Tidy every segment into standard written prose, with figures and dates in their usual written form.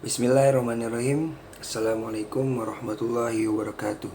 Bismillahirrahmanirrahim. Assalamualaikum warahmatullahi wabarakatuh.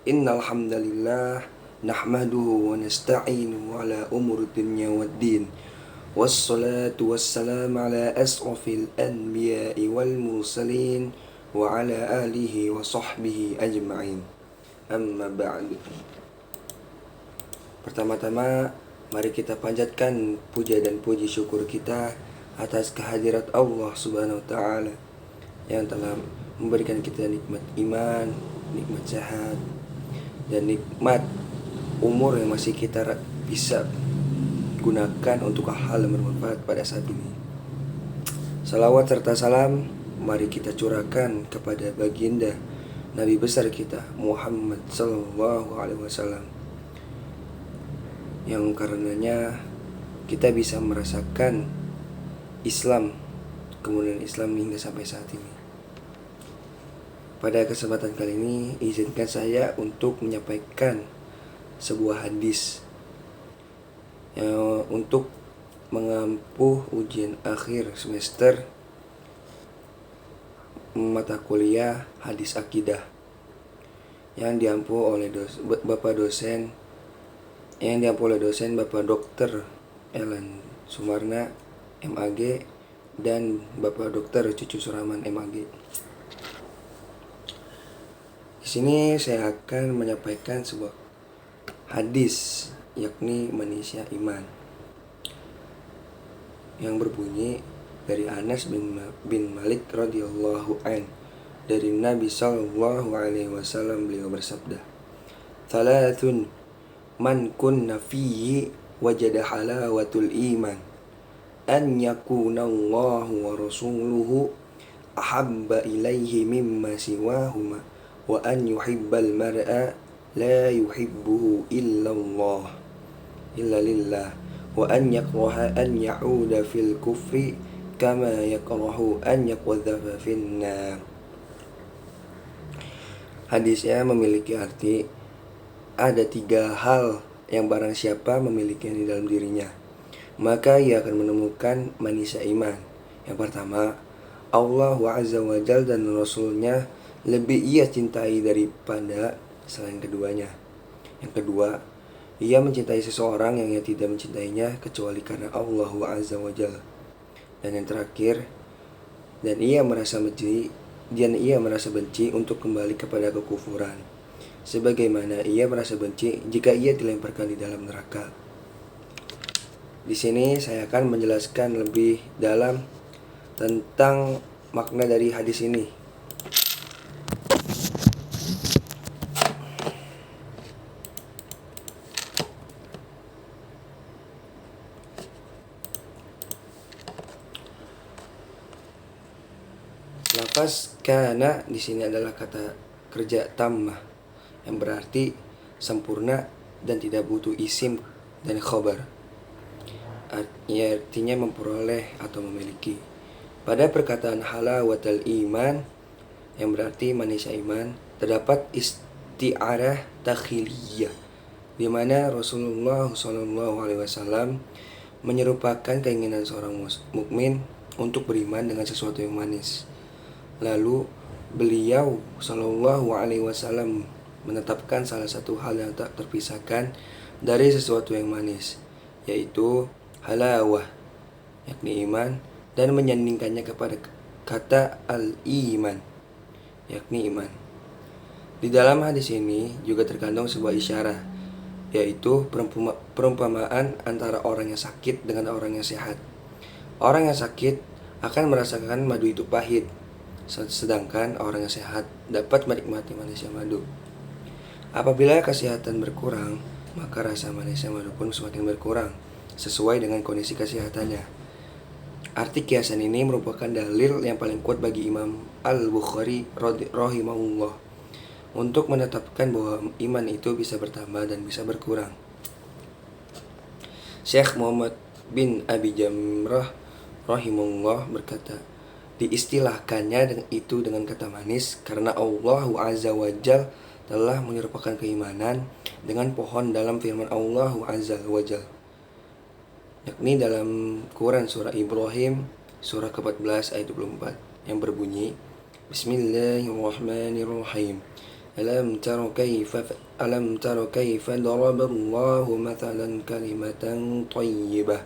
Innal hamdalillah nahmaduhu wa nasta'inuhu ala umuri dunya waddin. Wassalatu wassalamu ala asrafil anbiya'i wal mursalin wa ala alihi wa sahbihi ajma'in. Amma ba'du. Pertama-tama mari kita panjatkan puja dan puji syukur kita atas kehadirat Allah Subhanahu wa taala yang telah memberikan kita nikmat iman, nikmat sehat, dan nikmat umur yang masih kita bisa gunakan untuk hal-hal yang bermanfaat pada saat ini. Salawat serta salam mari kita curahkan kepada baginda Nabi besar kita Muhammad sallallahu alaihi wasallam, yang karenanya kita bisa merasakan Islam, kemudian Islam hingga sampai saat ini. Pada kesempatan kali ini, izinkan saya untuk menyampaikan sebuah hadis yang untuk mengampu ujian akhir semester mata kuliah hadis akidah yang diampu oleh Bapak dosen Bapak Dr. Ellen Sumarna MAG dan Bapak Dr. Cucu Suraman MAG. Di sini saya akan menyampaikan sebuah hadis, yakni manusia iman, yang berbunyi dari Anas bin Malik radhiyallahu an, dari Nabi sallallahu alaihi wasallam, beliau bersabda, "Thalathun man kunna fihi wajada halawatul iman, an yakunallahu wa rasuluhu ahabba ilaihi mimma siwahuma, wa an yuhibbal mar'a la yuhibbuhu illa lillah, wa an yakraha an ya'uda fil kufri kama yakrahu an yaqdhafa fin nar." Hadisnya memiliki arti ada 3 hal yang barang siapa memilikinya di dalam dirinya, maka ia akan menemukan manusia iman. Yang pertama, Allah Azza wa Jalla dan Rasulnya lebih ia cintai daripada selain keduanya. Yang kedua, ia mencintai seseorang yang ia tidak mencintainya kecuali karena Allah Azza wa Jalla. Dan yang terakhir, dan ia merasa benci untuk kembali kepada kekufuran, sebagaimana ia merasa benci jika ia dilemparkan di dalam neraka. Di sini saya akan menjelaskan lebih dalam tentang makna dari hadis ini. Lafaz kana di sini adalah kata kerja tammah yang berarti sempurna dan tidak butuh isim dan khobar. Artinya memperoleh atau memiliki. Pada perkataan halawatul iman yang berarti manusia iman, terdapat isti'arah takhiliyah, di mana Rasulullah SAW menyerupakan keinginan seorang mukmin untuk beriman dengan sesuatu yang manis. Lalu beliau SAW menetapkan salah satu hal yang tak terpisahkan dari sesuatu yang manis, yaitu halawah, yakni iman, dan menyandingkannya kepada kata al-iman, yakni iman. Di dalam hadis ini juga terkandung sebuah isyarat, yaitu perumpamaan antara orang yang sakit dengan orang yang sehat. Orang yang sakit akan merasakan madu itu pahit, sedangkan orang yang sehat dapat menikmati manisnya madu. Apabila kesehatan berkurang, maka rasa manisnya madu pun semakin berkurang sesuai dengan kondisi kesehatannya. Arti kiasan ini merupakan dalil yang paling kuat bagi Imam Al-Bukhari rahimahullah untuk menetapkan bahwa iman itu bisa bertambah dan bisa berkurang. Syekh Muhammad bin Abi Jamrah rahimahullah berkata, diistilahkannya itu dengan kata manis karena Allah Azza wa Jalla telah menyerupakan keimanan dengan pohon dalam firman Allah Azza wa Jalla, yakni dalam Quran surah Ibrahim surah ke-14 ayat 24 yang berbunyi Bismillahirrahmanirrahim. Alam taro kaifa daraballahu mathalan kalimatan thayyibah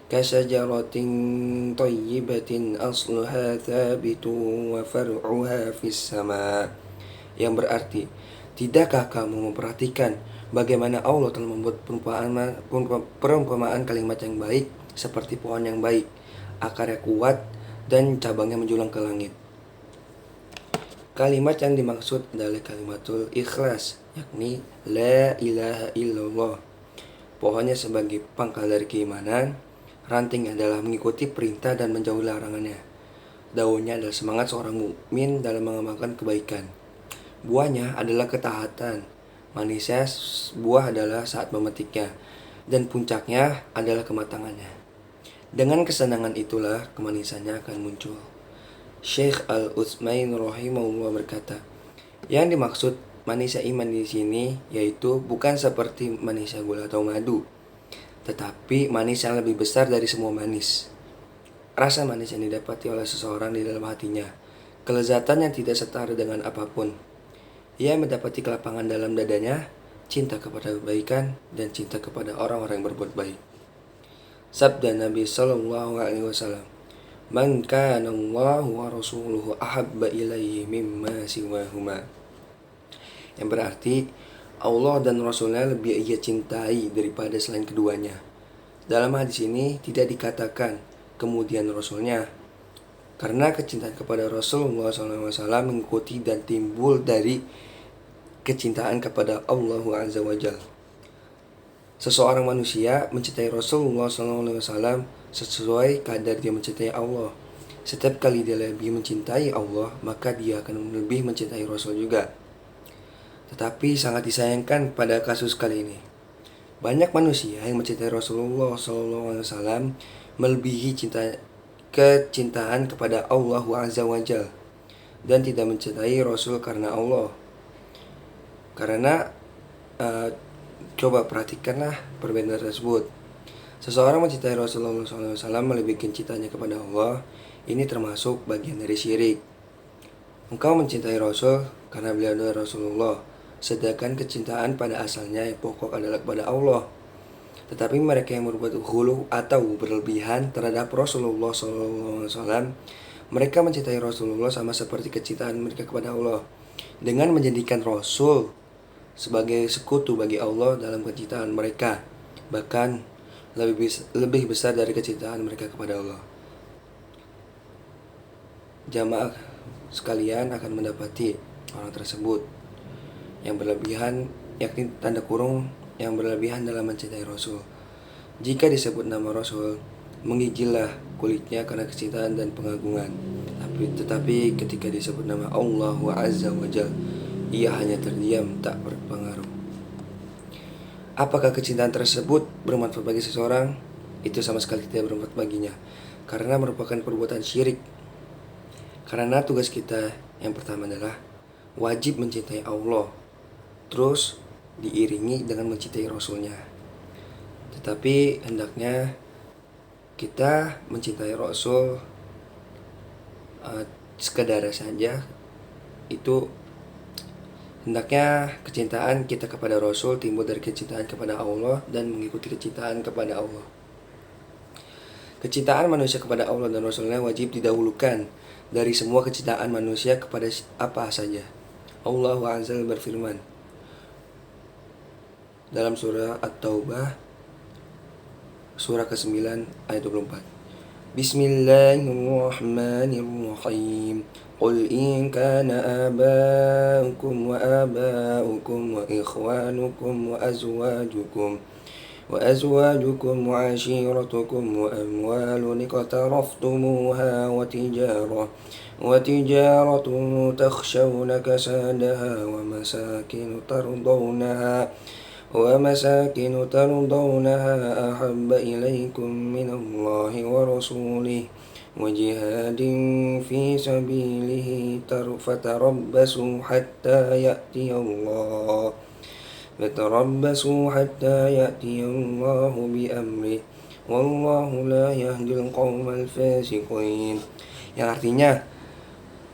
kasajaratin thayyibatin asluha thabitun wa far'uha fis sama. Yang berarti, tidakkah kamu memperhatikan bagaimana Allah telah membuat perumpamaan kalimat yang baik seperti pohon yang baik, akarnya kuat dan cabangnya menjulang ke langit. Kalimat yang dimaksud adalah kalimatul ikhlas, yakni la ilaha illallah. Pohonnya sebagai pangkal dari keimanan, ranting adalah mengikuti perintah dan menjauhi larangannya. Daunnya adalah semangat seorang mukmin dalam mengamalkan kebaikan. Buahnya adalah ketaatan. Manisnya buah adalah saat memetiknya, dan puncaknya adalah kematangannya. Dengan kesenangan itulah kemanisannya akan muncul. Syekh Al-Utsmain rahimahullah berkata, yang dimaksud manisnya iman di sini yaitu bukan seperti manisnya gula atau madu, tetapi manis yang lebih besar dari semua manis. Rasa manis yang didapati oleh seseorang di dalam hatinya, kelezatan yang tidak setara dengan apapun. Ia mendapati kelapangan dalam dadanya, cinta kepada kebaikan, dan cinta kepada orang-orang yang berbuat baik. Sabda Nabi Sallallahu Alaihi Wasallam, "Man kana Allahu wa rasuluhu ahabba ilaihi mimma siwahuma." Yang berarti, Allah dan Rasulnya lebih ia cintai daripada selain keduanya. Dalam hadis ini tidak dikatakan kemudian Rasulnya, karena kecintaan kepada Rasulullah SAW mengikuti dan timbul dari kecintaan kepada Allah Azza wa Jalla. Seseorang manusia mencintai Rasulullah SAW sesuai kadar dia mencintai Allah. Setiap kali dia lebih mencintai Allah, maka dia akan lebih mencintai Rasul juga. Tetapi sangat disayangkan pada kasus kali ini, banyak manusia yang mencintai Rasulullah SAW melebihi kecintaan kepada Allah Azza wa Jalla dan tidak mencintai Rasul karena Allah. Coba perhatikanlah perbedaan tersebut. Seseorang mencintai Rasulullah SAW melebihi cintanya kepada Allah. Ini termasuk bagian dari syirik. Engkau mencintai Rasul karena beliau adalah Rasulullah, sedangkan kecintaan pada asalnya yang pokok adalah kepada Allah. Tetapi mereka yang berbuat ghulu atau berlebihan terhadap Rasulullah SAW, mereka mencintai Rasulullah sama seperti kecintaan mereka kepada Allah, dengan menjadikan Rasul sebagai sekutu bagi Allah dalam kecintaan mereka, bahkan lebih besar dari kecintaan mereka kepada Allah. Jamaah sekalian akan mendapati orang tersebut yang berlebihan, yakni tanda kurung yang berlebihan dalam mencintai Rasul. Jika disebut nama Rasul, menggigillah kulitnya karena kecintaan dan pengagungan. Tetapi ketika disebut nama Allah Azza wa Jalla, ia hanya terdiam, tak berpengaruh. Apakah kecintaan tersebut bermanfaat bagi seseorang? Itu sama sekali tidak bermanfaat baginya, karena merupakan perbuatan syirik. Karena tugas kita yang pertama adalah wajib mencintai Allah, terus diiringi dengan mencintai Rasulnya. Tetapi hendaknya kita mencintai Rasul sekadar saja. Itu hendaknya kecintaan kita kepada Rasul timbul dari kecintaan kepada Allah dan mengikuti kecintaan kepada Allah. Kecintaan manusia kepada Allah dan Rasulnya wajib didahulukan dari semua kecintaan manusia kepada apa saja. Allah Azza berfirman dalam surah At-Taubah surah ke-9 ayat 24. Bismillahirrahmanirrahim. Qul in kana aba'ukum wa aba'ukum wa ikhwanukum wa azwajukum وعشيرتكم وأموال اقترفتموها وتجارة تخشون كسادها ومساكن ترضونها أحب إليكم من الله ورسوله وجهاد في سبيله فتربصوا حتى يأتي الله بأمره wallahu la yahdil qaumal fasiqin. Yang artinya,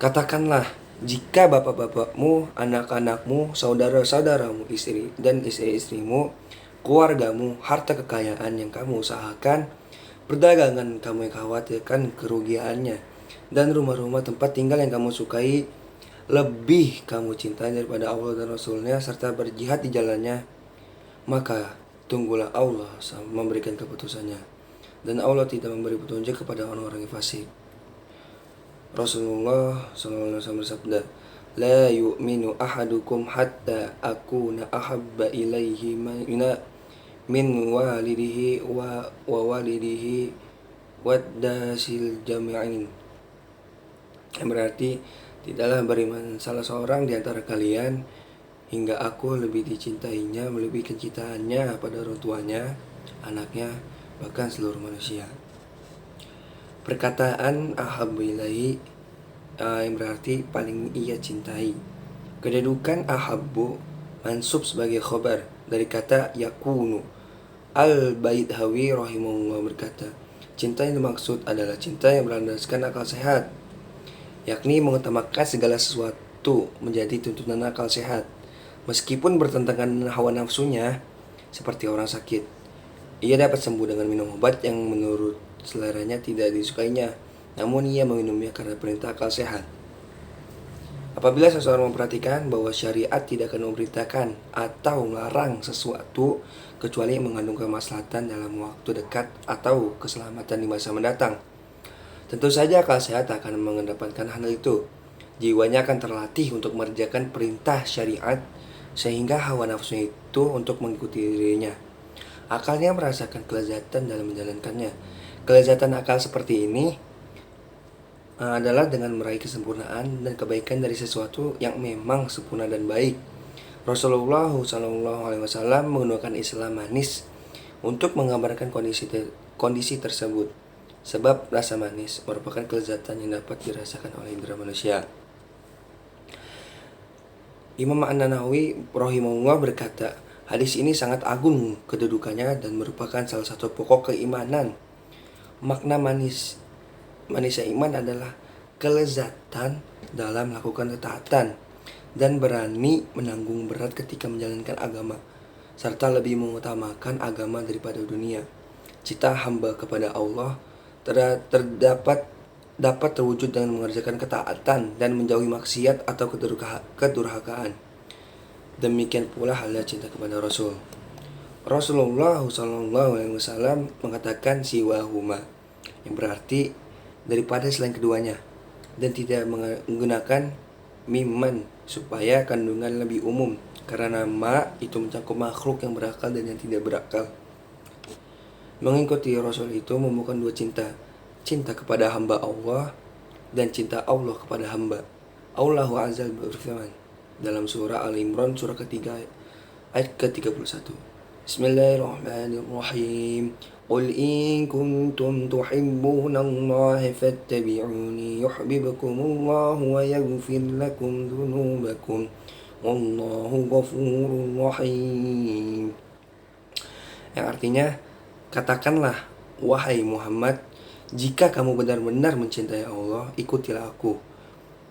katakanlah, jika bapak-bapakmu, anak-anakmu, saudara-saudaramu, istri dan istri-istrimu, keluargamu, harta kekayaan yang kamu usahakan, perdagangan kamu yang khawatirkan kerugiannya, dan rumah-rumah tempat tinggal yang kamu sukai lebih kamu cintai daripada Allah dan Rasulnya, serta berjihad di jalannya, maka tunggulah Allah memberikan keputusannya, dan Allah tidak memberi petunjuk kepada orang-orang yang fasik. Rasulullah SAW bersabda, la yu'minu ahadukum hatta akuna ahabba ilaihi min walidihi wa walidihi waddasil jami'in. Yang berarti, tidaklah beriman salah seorang di antara kalian hingga aku lebih dicintainya, melebihi kecintaannya pada orang tuanya, anaknya, bahkan seluruh manusia. Perkataan ahabbu ilaihi yang berarti paling ia cintai. Kedudukan ahabbu mansub sebagai khobar dari kata yakunu. Al-Baithawi rahimahullah berkata, cinta yang dimaksud adalah cinta yang berlandaskan akal sehat, yakni mengutamakan segala sesuatu menjadi tuntunan akal sehat, meskipun bertentangan dengan hawa nafsunya. Seperti orang sakit, ia dapat sembuh dengan minum obat yang menurut seleranya tidak disukainya, namun ia meminumnya karena perintah akal sehat. Apabila seseorang memperhatikan bahwa syariat tidak akan memerintahkan atau melarang sesuatu kecuali mengandung kemaslahatan dalam waktu dekat atau keselamatan di masa mendatang, tentu saja akal sehat akan mengedepankan hal itu. Jiwanya akan terlatih untuk mengerjakan perintah syariat, sehingga hawa nafsu itu untuk mengikuti dirinya. Akalnya merasakan kelezatan dalam menjalankannya. Kelezatan akal seperti ini adalah dengan meraih kesempurnaan dan kebaikan dari sesuatu yang memang sempurna dan baik. Rasulullah SAW menggunakan istilah manis untuk menggambarkan kondisi tersebut, sebab rasa manis merupakan kelezatan yang dapat dirasakan oleh indera manusia. Imam An-Nawawi rahimahullah berkata, hadis ini sangat agung kedudukannya dan merupakan salah satu pokok keimanan. Makna manisnya iman adalah kelezatan dalam melakukan ketaatan dan berani menanggung berat ketika menjalankan agama, serta lebih mengutamakan agama daripada dunia. Cita hamba kepada Allah dapat terwujud dengan mengerjakan ketaatan dan menjauhi maksiat atau kedurhakaan. Demikian pula halnya cinta kepada Rasul. Rasulullah SAW mengatakan siwahuma, yang berarti daripada selain keduanya, dan tidak menggunakan miman supaya kandungan lebih umum, karena nama itu mencakup makhluk yang berakal dan yang tidak berakal. Mengikuti Rasul itu membukan dua cinta, cinta kepada hamba Allah dan cinta Allah kepada hamba. Allah Azza berfirman dalam surah Al-Imran surah ketiga ayat ke-31. Bismillahirrahmanirrahim. Qul in kuntum tuhibbunallaha fattabi'uni yuhibbukumullahu wa yaghfir lakum dzunubakum wallahu ghafurur rahim. Yang artinya, katakanlah, wahai Muhammad, jika kamu benar-benar mencintai Allah, ikutilah aku.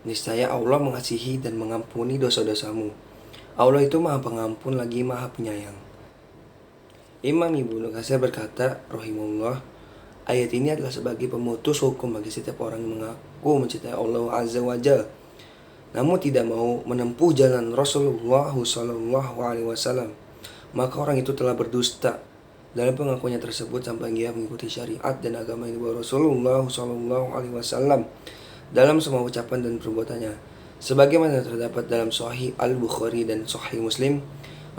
Niscaya Allah mengasihi dan mengampuni dosa-dosamu. Allah itu Maha Pengampun lagi Maha Penyayang. Imam Ibnu Katsir berkata, rahimahullah, ayat ini adalah sebagai pemutus hukum bagi setiap orang yang mengaku mencintai Allah Azza wa Jalla, namun tidak mau menempuh jalan Rasulullah SAW, maka orang itu telah berdusta dalam pengakuannya tersebut sampai dia mengikuti syariat dan agama yang dibawa Rasulullah SAW dalam semua ucapan dan perbuatannya. Sebagaimana terdapat dalam Sahih Al-Bukhari dan Sahih Muslim,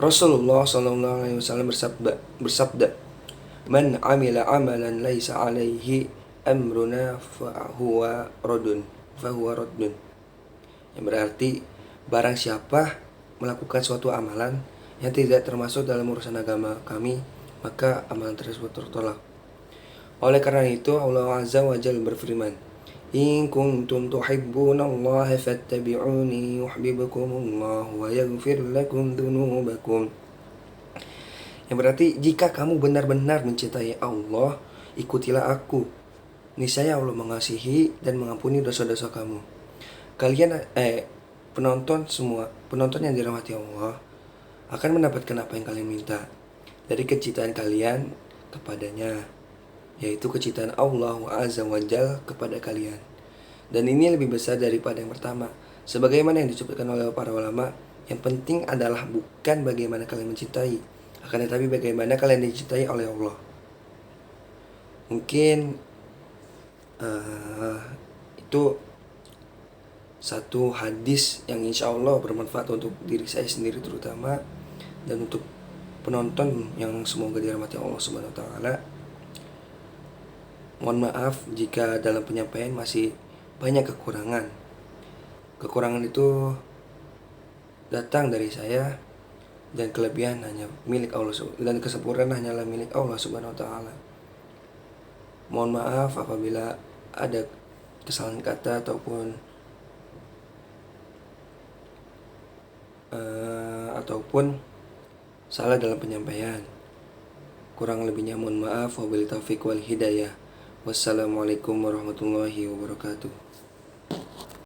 Rasulullah SAW bersabda, "Man amila amalan laisa alaihi amruna fahuwa raddun." Yang berarti, barang siapa melakukan suatu amalan yang tidak termasuk dalam urusan agama kami, maka amalan tersebut tertolak. Oleh karena itu, Allah Azza wa Jalla berfirman, in kuntum tuhibbunallaha fattabi'uni yuhibbukumullahu wa yaghfir lakum dzunubakum. Yang berarti, jika kamu benar-benar mencintai Allah, ikutilah aku. Niscaya Allah mengasihi dan mengampuni dosa-dosa kamu. Kalian penonton yang dirahmati Allah akan mendapatkan apa yang kalian minta dari kecintaan kalian kepadanya, yaitu kecintaan Allah Azza wa Jalla kepada kalian. Dan ini lebih besar daripada yang pertama. Sebagaimana yang disebutkan oleh para ulama, yang penting adalah bukan bagaimana kalian mencintai, akan tetapi bagaimana kalian dicintai oleh Allah. Mungkin itu satu hadis yang insya Allah bermanfaat untuk diri saya sendiri terutama, dan untuk penonton yang semoga dirahmati Allah Subhanahu wa taala. Mohon maaf jika dalam penyampaian masih banyak kekurangan. Kekurangan itu datang dari saya, dan kelebihan hanya milik Allah, dan kesempurnaan hanyalah milik Allah Subhanahu wa taala. Mohon maaf apabila ada kesalahan kata ataupun salah dalam penyampaian. Kurang lebihnya mohon maaf. Wabillahi taufiq wal hidayah. Wassalamualaikum warahmatullahi wabarakatuh.